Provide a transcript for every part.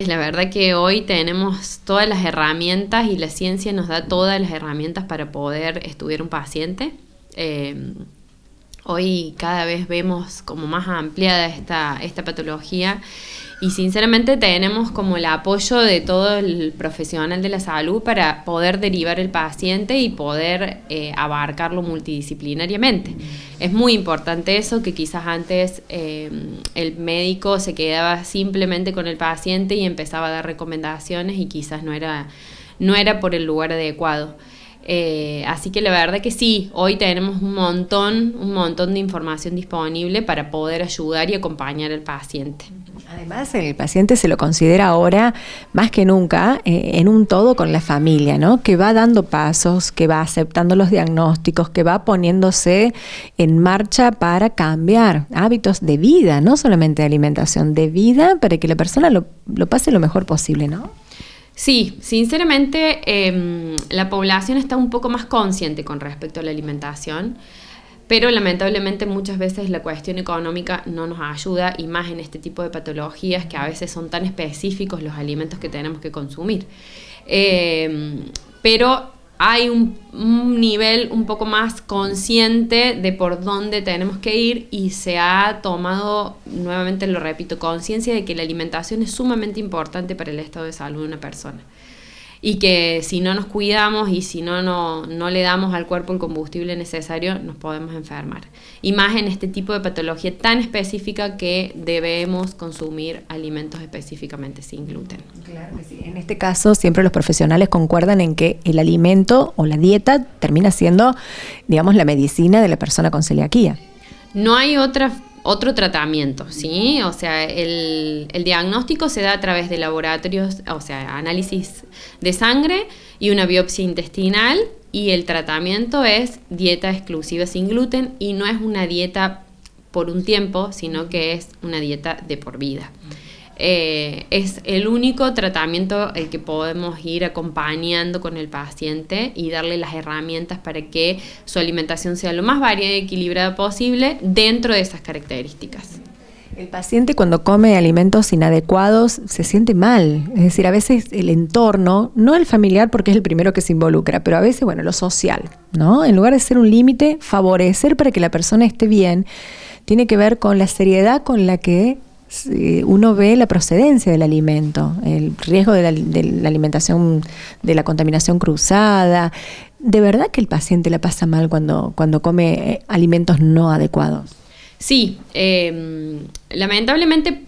La verdad que hoy tenemos todas las herramientas y la ciencia nos da todas las herramientas para poder estudiar un paciente. Hoy cada vez vemos como más ampliada esta patología y sinceramente tenemos como el apoyo de todo el profesional de la salud para poder derivar el paciente y poder abarcarlo multidisciplinariamente. Es muy importante eso, que quizás antes el médico se quedaba simplemente con el paciente y empezaba a dar recomendaciones y quizás no era por el lugar adecuado. Así que la verdad que sí, hoy tenemos un montón de información disponible para poder ayudar y acompañar al paciente. Además, el paciente se lo considera ahora más que nunca en un todo con la familia, ¿no? Que va dando pasos, que va aceptando los diagnósticos, que va poniéndose en marcha para cambiar hábitos de vida, no solamente de alimentación, de vida, para que la persona lo pase lo mejor posible, ¿no? Sí, sinceramente la población está un poco más consciente con respecto a la alimentación, pero lamentablemente muchas veces la cuestión económica no nos ayuda, y más en este tipo de patologías que a veces son tan específicos los alimentos que tenemos que consumir. Pero hay un nivel un poco más consciente de por dónde tenemos que ir, y se ha tomado, nuevamente lo repito, conciencia de que la alimentación es sumamente importante para el estado de salud de una persona. Y que si no nos cuidamos y si no le damos al cuerpo el combustible necesario, nos podemos enfermar. Y más en este tipo de patología tan específica que debemos consumir alimentos específicamente sin gluten. Claro que sí. En este caso, siempre los profesionales concuerdan en que el alimento o la dieta termina siendo, digamos, la medicina de la persona con celiaquía. No hay otro tratamiento, ¿sí? O sea, el diagnóstico se da a través de laboratorios, o sea, análisis de sangre y una biopsia intestinal, y el tratamiento es dieta exclusiva sin gluten, y no es una dieta por un tiempo, sino que es una dieta de por vida. Es el único tratamiento el que podemos ir acompañando con el paciente y darle las herramientas para que su alimentación sea lo más variada y equilibrada posible dentro de esas características. El paciente, cuando come alimentos inadecuados, se siente mal. Es decir, a veces el entorno, no el familiar porque es el primero que se involucra, pero a veces, bueno, lo social, ¿no? En lugar de ser un límite, favorecer para que la persona esté bien, tiene que ver con la seriedad con la que uno ve la procedencia del alimento, el riesgo de la alimentación, de la contaminación cruzada. ¿De verdad que el paciente la pasa mal cuando come alimentos no adecuados? Sí, lamentablemente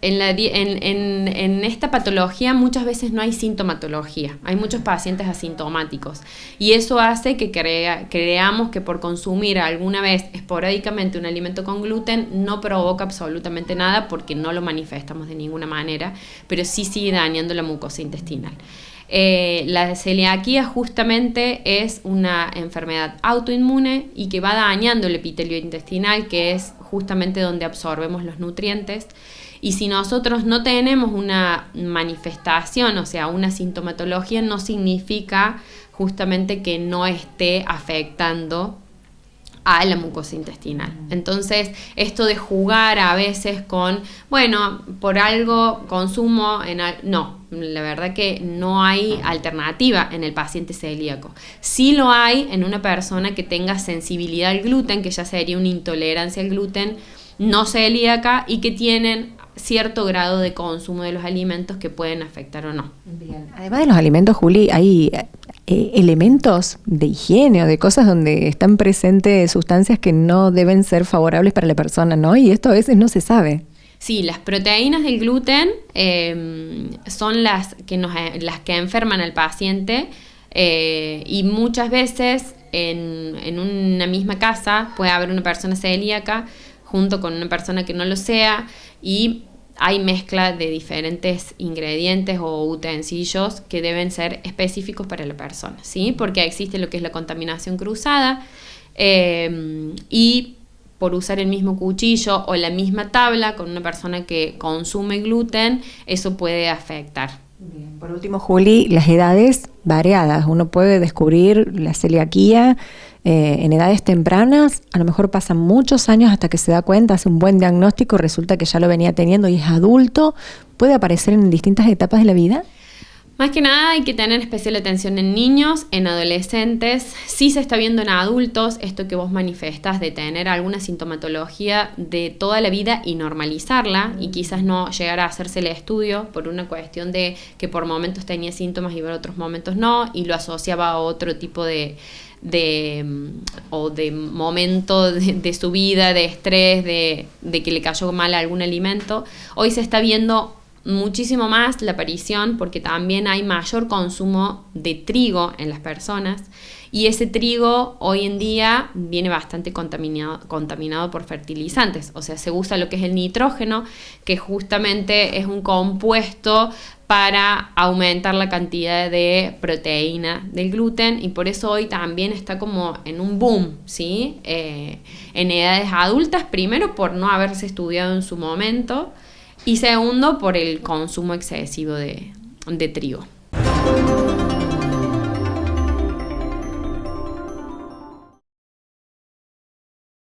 en esta patología muchas veces no hay sintomatología, hay muchos pacientes asintomáticos, y eso hace que creamos que por consumir alguna vez esporádicamente un alimento con gluten no provoca absolutamente nada, porque no lo manifestamos de ninguna manera, pero sí sigue dañando la mucosa intestinal. La celiaquía justamente es una enfermedad autoinmune y que va dañando el epitelio intestinal, que es justamente donde absorbemos los nutrientes. Y si nosotros no tenemos una manifestación, o sea, una sintomatología, no significa justamente que no esté afectando a la mucosa intestinal. Entonces, esto de jugar a veces con, bueno, por algo consumo, no, la verdad que no hay alternativa en el paciente celíaco. Sí lo hay en una persona que tenga sensibilidad al gluten, que ya sería una intolerancia al gluten no celíaca, y que tienen cierto grado de consumo de los alimentos que pueden afectar o no. Bien. Además de los alimentos, Juli, hay elementos de higiene o de cosas donde están presentes sustancias que no deben ser favorables para la persona, ¿no? Y esto a veces no se sabe. Sí, las proteínas del gluten son las que enferman al paciente, y muchas veces en una misma casa puede haber una persona celíaca junto con una persona que no lo sea, y hay mezcla de diferentes ingredientes o utensilios que deben ser específicos para la persona, ¿sí? Porque existe lo que es la contaminación cruzada, y por usar el mismo cuchillo o la misma tabla con una persona que consume gluten, eso puede afectar. Bien. Por último, Juli, las edades variadas. Uno puede descubrir la celiaquía en edades tempranas, a lo mejor pasan muchos años hasta que se da cuenta, hace un buen diagnóstico, resulta que ya lo venía teniendo y es adulto. ¿Puede aparecer en distintas etapas de la vida? Más que nada hay que tener especial atención en niños, en adolescentes. Sí se está viendo en adultos esto que vos manifestás de tener alguna sintomatología de toda la vida y normalizarla y quizás no llegar a hacerse el estudio por una cuestión de que por momentos tenía síntomas y por otros momentos no, y lo asociaba a otro tipo de momento de su vida, de estrés, de que le cayó mal algún alimento. Hoy se está viendo muchísimo más la aparición porque también hay mayor consumo de trigo en las personas y ese trigo hoy en día viene bastante contaminado por fertilizantes, o sea, se usa lo que es el nitrógeno, que justamente es un compuesto para aumentar la cantidad de proteína del gluten y por eso hoy también está como en un boom, ¿sí? En edades adultas, primero por no haberse estudiado en su momento y segundo por el consumo excesivo de trigo.